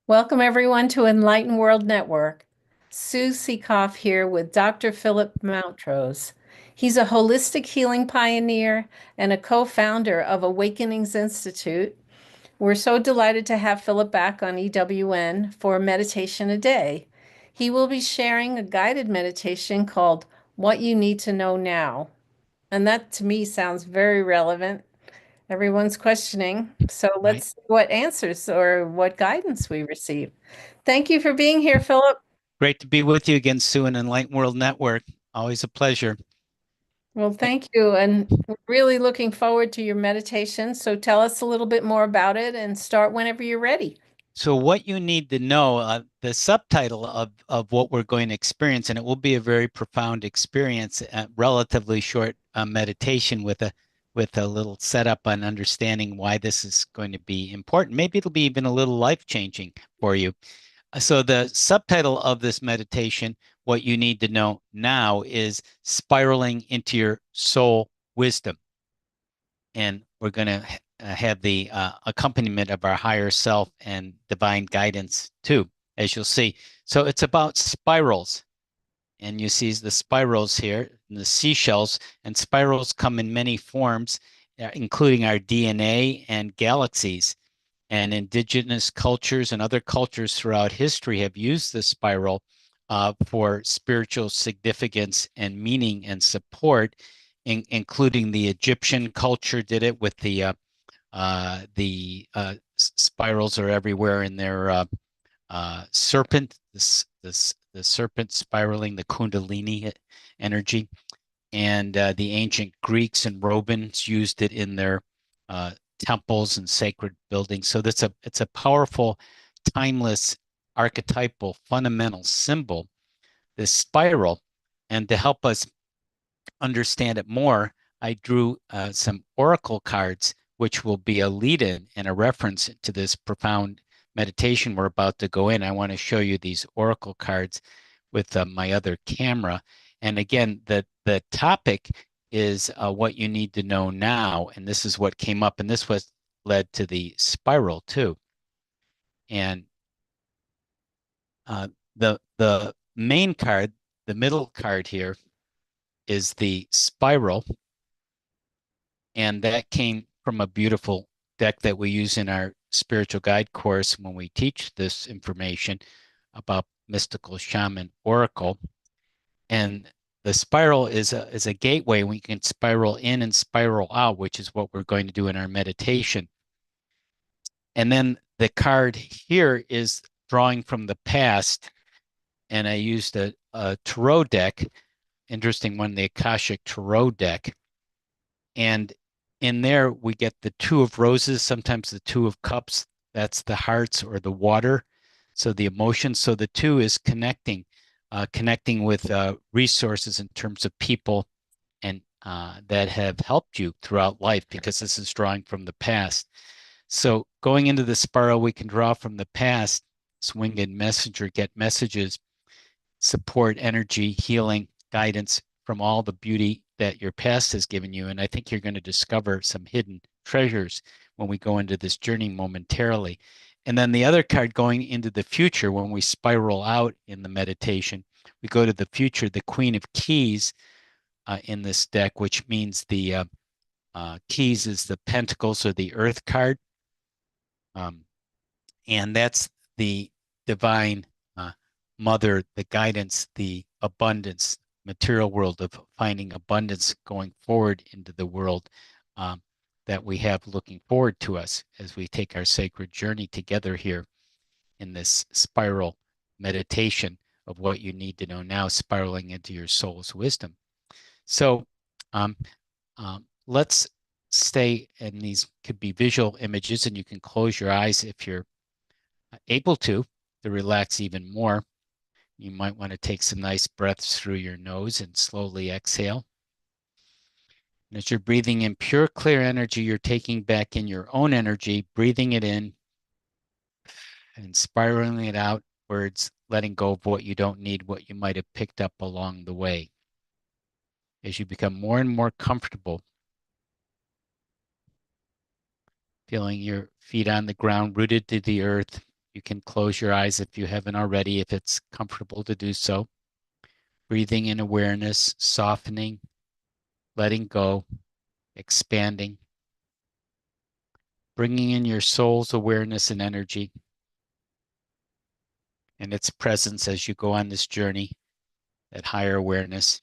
Welcome everyone to Enlightened World Network. Sue Seekoff here with Dr. Phillip Mountrose. He's a holistic healing pioneer and a co-founder of Awakenings Institute. We're so delighted to have Phillip back on EWN for a meditation a day. He will be sharing a guided meditation called What You Need to Know Now. And that to me sounds very relevant. Everyone's questioning. So Right. let's see what answers or what guidance we receive. Thank you for being here, Philip. Great to be with you again, Sue, and Enlightened World Network. Always a pleasure. Well, Eh, thank you. And we're really looking forward to your meditation. So tell us a little bit more about it and start whenever you're ready. So, what you need to know, the subtitle of what we're going to experience, and it will be a very profound experience, relatively short meditation with a little setup on understanding why this is going to be important. Maybe it'll be even a little life-changing for you. So the subtitle of this meditation, what you need to know now, is spiraling into your soul wisdom. And we're going to have the accompaniment of our higher self and divine guidance too, as you'll see. So it's about spirals. And you see the spirals here, the seashells, and spirals come in many forms, including our DNA and galaxies. And indigenous cultures and other cultures throughout history have used the spiral for spiritual significance and meaning and support, including the Egyptian culture did it with the spirals are everywhere in their serpent, the serpent spiraling, the Kundalini energy, and the ancient Greeks and Romans used it in their uh, temples and sacred buildings. So that's it's a powerful, timeless, archetypal, fundamental symbol, this spiral. And to help us understand it more, I drew some oracle cards, which will be a lead-in and a reference to this profound meditation we're about to go in. I want to show you these oracle cards with my other camera. And again, the topic is what you need to know now. And this is what came up, and this was led to the spiral too. And uh, the main card, the middle card here, is the spiral, and that came from a beautiful deck that we use in our spiritual guide course when we teach this information about mystical shaman oracle. And the spiral is a gateway. We can spiral in and spiral out, which is what we're going to do in our meditation. And then the card here is drawing from the past. And I used a tarot deck, interesting one, the Akashic Tarot deck. And in there, we get the Two of Roses, sometimes the Two of Cups. That's the hearts or the water. So the emotions. So the two is connecting with resources in terms of people and that have helped you throughout life, because this is drawing from the past. So going into the spiral, we can draw from the past, swing and messenger, get messages, support, energy, healing, guidance from all the beauty that your past has given you. And I think you're going to discover some hidden treasures when we go into this journey momentarily. And then the other card, going into the future, when we spiral out in the meditation, we go to the future, the Queen of Keys in this deck, which means the keys is the pentacles or the earth card. Um, and that's the divine mother, the guidance, the abundance, material world of finding abundance going forward into the world um, that we have looking forward to us as we take our sacred journey together here in this spiral meditation of what you need to know now, spiraling into your soul's wisdom. So um, let's stay, and these could be visual images, and you can close your eyes if you're able to relax even more. You might want to take some nice breaths through your nose and slowly exhale. And as you're breathing in pure, clear energy, you're taking back in your own energy, breathing it in and spiraling it outwards, letting go of what you don't need, what you might have picked up along the way. As you become more and more comfortable, feeling your feet on the ground, rooted to the earth, You can close your eyes if you haven't already, if it's comfortable to do so. Breathing in awareness, softening, letting go, expanding, bringing in your soul's awareness and energy and its presence as you go on this journey, that higher awareness.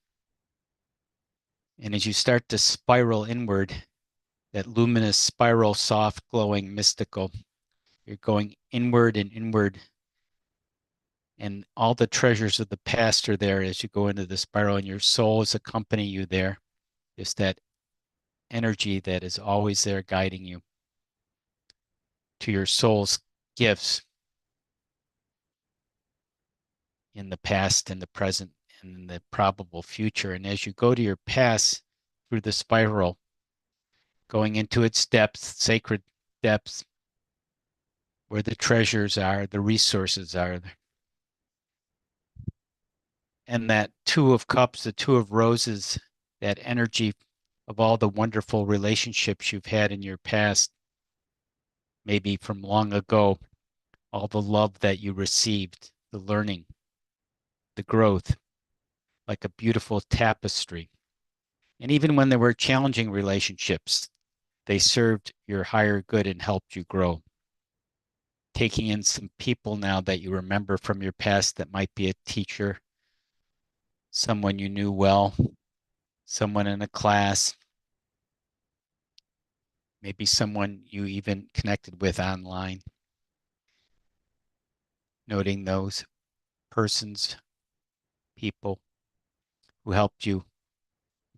And as you start to spiral inward, that luminous spiral, soft, glowing, mystical, you're going inward and inward. And all the treasures of the past are there as you go into the spiral, and your soul is accompanying you there. It's that energy that is always there guiding you to your soul's gifts in the past, in the present, and in the probable future. And as you go to your past through the spiral, going into its depths, sacred depths, where the treasures are, the resources are, and that Two of Cups, the Two of Roses, that energy of all the wonderful relationships you've had in your past, maybe from long ago, all the love that you received, the learning, the growth, like a beautiful tapestry. And even when there were challenging relationships, they served your higher good and helped you grow. Taking in some people now that you remember from your past that might be a teacher, someone you knew well, someone in a class, maybe someone you even connected with online. Noting those persons, people who helped you,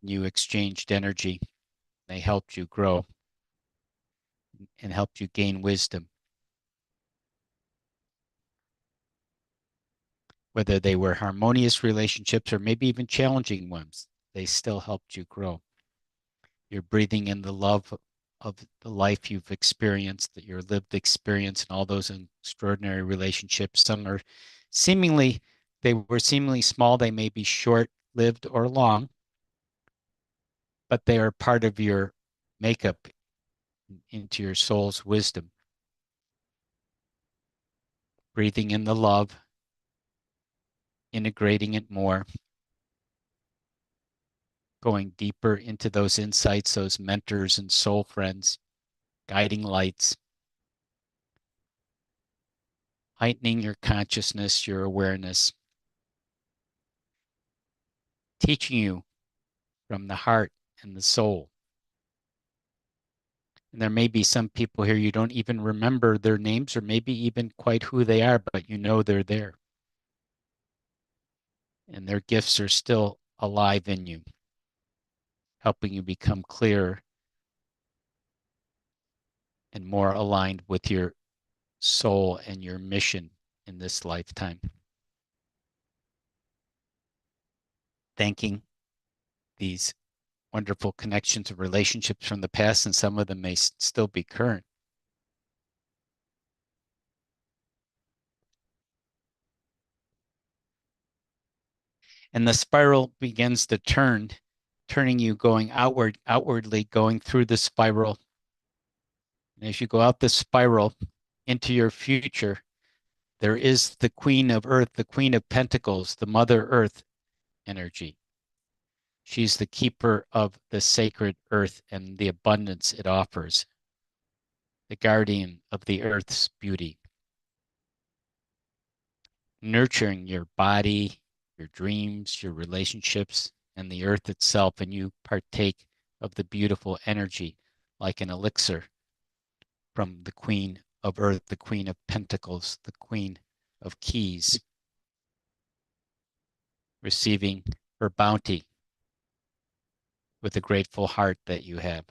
you exchanged energy, they helped you grow and helped you gain wisdom. Whether they were harmonious relationships or maybe even challenging ones, they still helped you grow. You're breathing in the love of the life you've experienced, that your lived experience and all those extraordinary relationships. Some are seemingly, they were seemingly small, they may be short-lived or long, but they are part of your makeup into your soul's wisdom. Breathing in the love, integrating it more, going deeper into those insights, those mentors and soul friends, guiding lights, heightening your consciousness, your awareness, teaching you from the heart and the soul. And there may be some people here you don't even remember their names or maybe even quite who they are, but you know they're there. And their gifts are still alive in you, helping you become clearer and more aligned with your soul and your mission in this lifetime. Thanking these wonderful connections and relationships from the past, and some of them may still be current. And the spiral begins to turn, turning you going outwardly, going through the spiral. And as you go out the spiral into your future, there is the Queen of Earth, the Queen of Pentacles, the Mother Earth energy. She's the keeper of the sacred earth and the abundance it offers, the guardian of the earth's beauty, nurturing your body, your dreams, your relationships, and the earth itself, and you partake of the beautiful energy like an elixir from the Queen of Earth, the Queen of Pentacles, the Queen of Keys, receiving her bounty with a grateful heart that you have,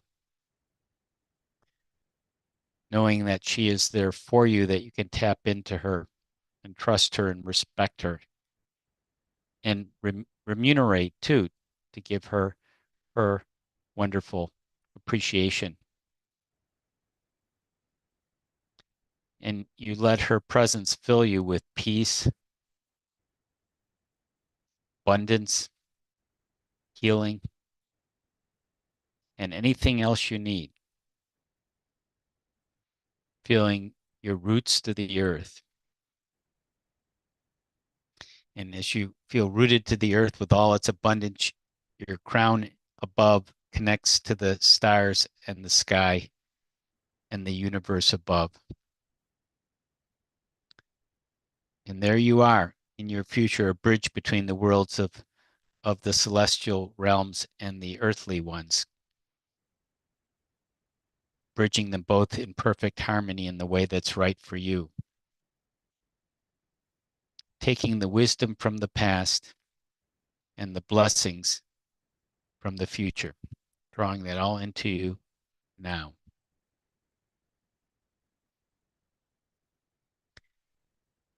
knowing that she is there for you, that you can tap into her and trust her and respect her and remunerate too, to give her her wonderful appreciation. And you let her presence fill you with peace, abundance, healing, and anything else you need. Feeling your roots to the earth, And as you feel rooted to the earth with all its abundance, your crown above connects to the stars and the sky and the universe above. And there you are in your future, a bridge between the worlds of the celestial realms and the earthly ones, bridging them both in perfect harmony in the way that's right for you. Taking the wisdom from the past and the blessings from the future, drawing that all into you now.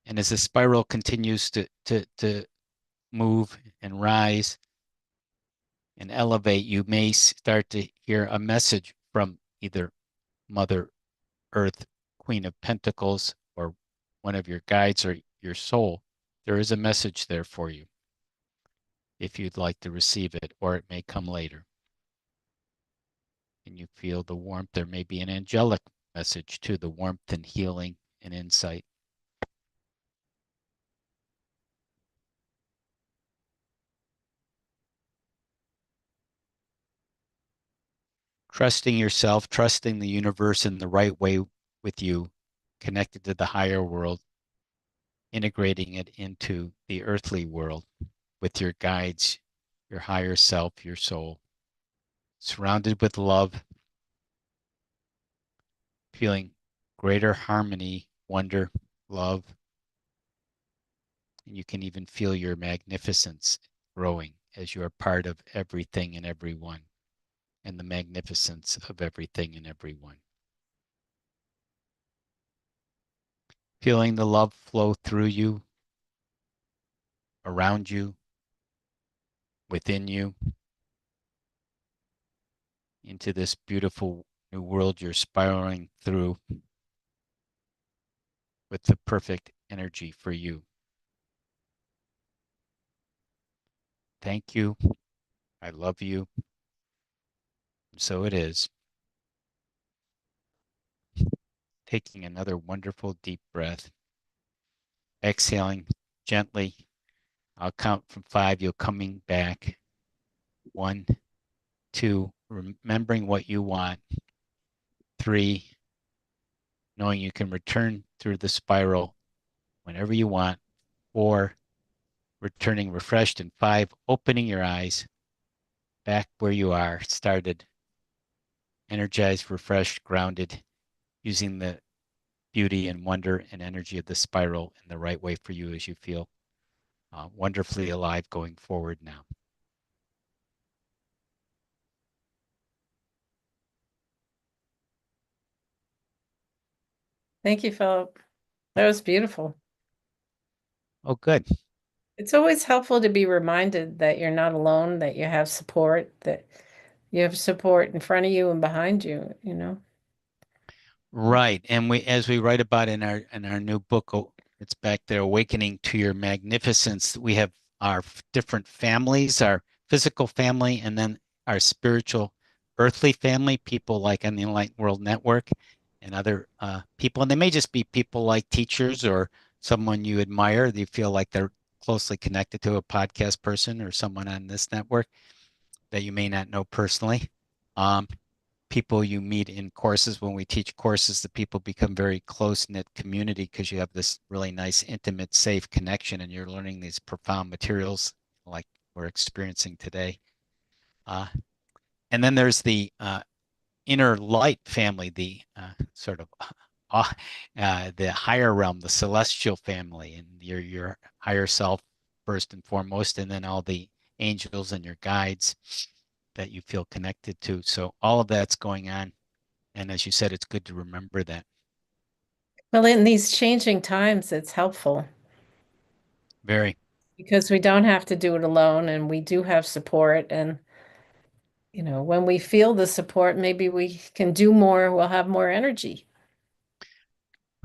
And as the spiral continues to move and rise and elevate, you may start to hear a message from either Mother Earth, Queen of Pentacles, or one of your guides or your soul. There is a message there for you if you'd like to receive it, or it may come later. And you feel the warmth. There may be an angelic message to the warmth and healing and insight. Trusting yourself, trusting the universe in the right way with you, connected to the higher world, integrating it into the earthly world with your guides, your higher self, your soul, surrounded with love, feeling greater harmony, wonder, love, and you can even feel your magnificence growing as you are part of everything and everyone, and the magnificence of everything and everyone. Feeling the love flow through you, around you, within you, into this beautiful new world you're spiraling through with the perfect energy for you. Thank you. I love you. So it is. Taking another wonderful deep breath. Exhaling gently. I'll count from 5. You're coming back. 1, 2, remembering what you want. 3, knowing you can return through the spiral whenever you want. 4, returning refreshed. And 5, opening your eyes back where you are, started, energized, refreshed, grounded, using the beauty and wonder and energy of the spiral in the right way for you as you feel wonderfully alive going forward now. Thank you, Philip. That was beautiful. Oh, good. It's always helpful to be reminded that you're not alone, that you have support, that you have support in front of you and behind you, you know? Right. And as we write about in our new book, oh, it's back there, Awakening to Your Magnificence. We have our different families, our physical family, and then our spiritual earthly family, people like on the Enlightened World Network and other people. And they may just be people like teachers or someone you admire that you feel like they're closely connected to, a podcast person or someone on this network that you may not know personally. Um, People you meet in courses. When we teach courses, the people become very close-knit community because you have this really nice, intimate, safe connection, and you're learning these profound materials like we're experiencing today. Uh, and then there's the inner light family, the sort of the higher realm, the celestial family, and your higher self first and foremost, and then all the angels and your guides that you feel connected to. So all of that's going on. And as you said, it's good to remember that. Well, in these changing times, it's helpful Very because we don't have to do it alone and we do have support. And, when we feel the support, maybe we can do more, we'll have more energy.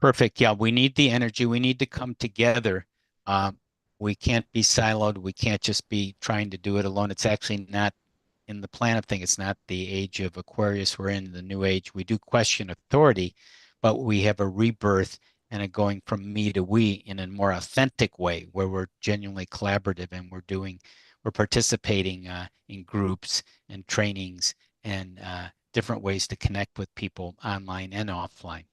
perfect. Yeah, we need the energy. We need to come together. Um, we can't be siloed. We can't just be trying to do it alone. It's actually not in the plan of thing. It's not the age of Aquarius. We're in the new age. We do question authority, but we have a rebirth and a going from me to we in a more authentic way where we're genuinely collaborative and we're participating in groups and trainings and different ways to connect with people online and offline.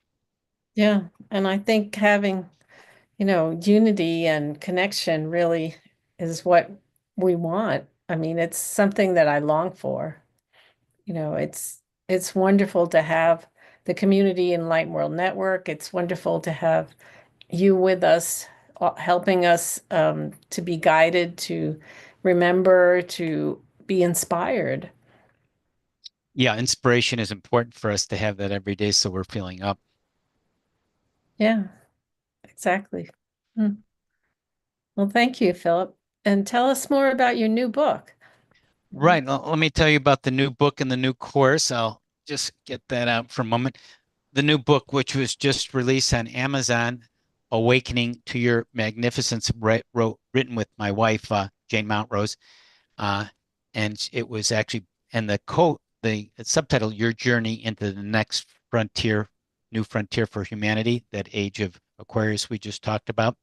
Yeah. And I think having, unity and connection really is what we want. I mean, it's something that I long for. It's wonderful to have the community in Light World Network. It's wonderful to have you with us, helping us to be guided, to remember, to be inspired. Yeah, inspiration is important for us to have that every day so we're feeling up. Yeah, exactly. Hmm. Well, thank you, Philip. And tell us more about your new book. Right. Let me tell you about the new book and the new course. I'll just get that out for a moment. The new book, which was just released on Amazon, Awakening to Your Magnificence, written with my wife, Jane Mountrose. Uh, and it was actually, and the subtitle, Your Journey into the Next Frontier, New Frontier for Humanity, that age of Aquarius we just talked about.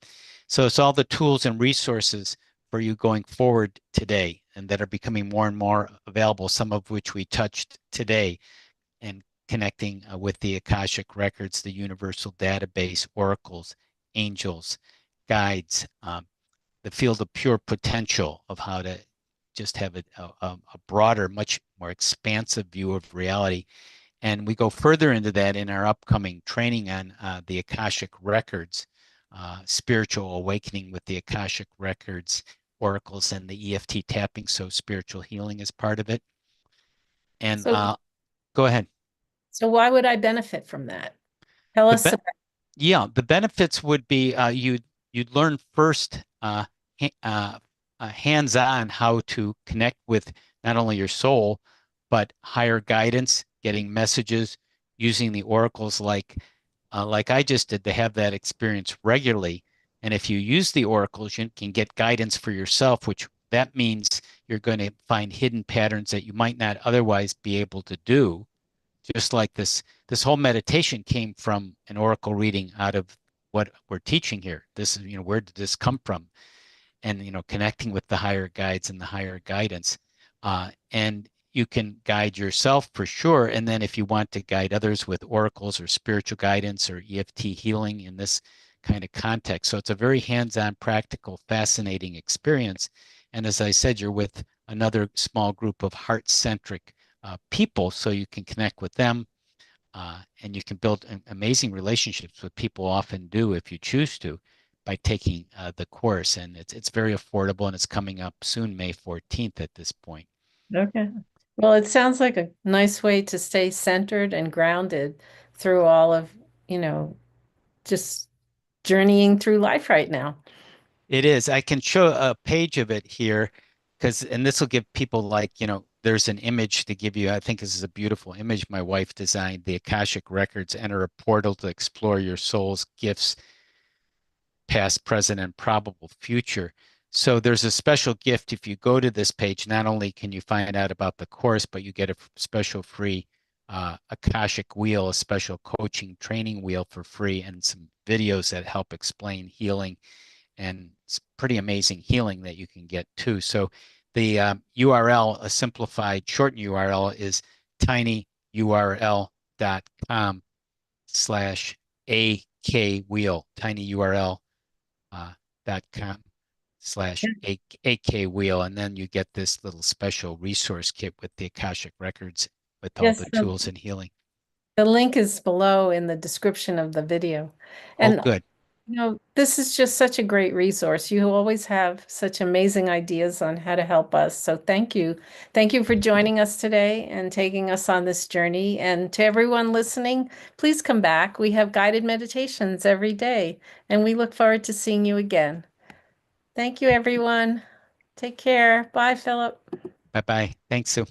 So it's all the tools and resources for you going forward today and that are becoming more and more available, some of which we touched today, and connecting with the Akashic Records, the universal database, oracles, angels, guides, the field of pure potential of how to just have a broader, much more expansive view of reality. And we go further into that in our upcoming training on the Akashic Records, spiritual awakening with the Akashic Records, oracles, and the EFT tapping. So spiritual healing is part of it. And So, go ahead. so why would I benefit from that? Tell The us be about. Yeah, the benefits would be you'd learn first ha hands-on how to connect with not only your soul, but higher guidance, getting messages, using the oracles like I just did to have that experience regularly. And if you use the oracles, you can get guidance for yourself, which that means you're going to find hidden patterns that you might not otherwise be able to do. Just like this whole meditation came from an oracle reading out of what we're teaching here. This is, where did this come from? And, connecting with the higher guides and the higher guidance. And you can guide yourself for sure. And then if you want to guide others with oracles or spiritual guidance or EFT healing in this kind of context. So it's a very hands-on, practical, fascinating experience. And as I said, you're with another small group of heart-centric people, so you can connect with them, and you can build amazing relationships with people often do if you choose to by taking the course. And it's very affordable and it's coming up soon, May 14th at this point. Okay. Well, it sounds like a nice way to stay centered and grounded through all of, you know, just journeying through life right now. It is. I can show a page of it here because, and this will give people like, there's an image to give you. I think this is a beautiful image my wife designed. The Akashic Records enter a portal to explore your soul's gifts, past, present, and probable future. So there's a special gift if you go to this page. Not only can you find out about the course, but you get a special free Akashic wheel, a special coaching training wheel for free, and some videos that help explain healing. And it's pretty amazing healing that you can get too. So the URL, a simplified shortened URL, is tinyurl.com/akwheel, tinyurl .com/Yeah. akwheel. And then you get this little special resource kit with the Akashic Records with all Yes, the tools in healing. the link is below in the description of the video. Oh, And good. this is just such a great resource. You always have such amazing ideas on how to help us. So thank you. Thank you for joining us today and taking us on this journey. And to everyone listening, please come back. We have guided meditations every day, and we look forward to seeing you again. Thank you, everyone. Take care. Bye, Philip. Bye bye. Thanks, Sue.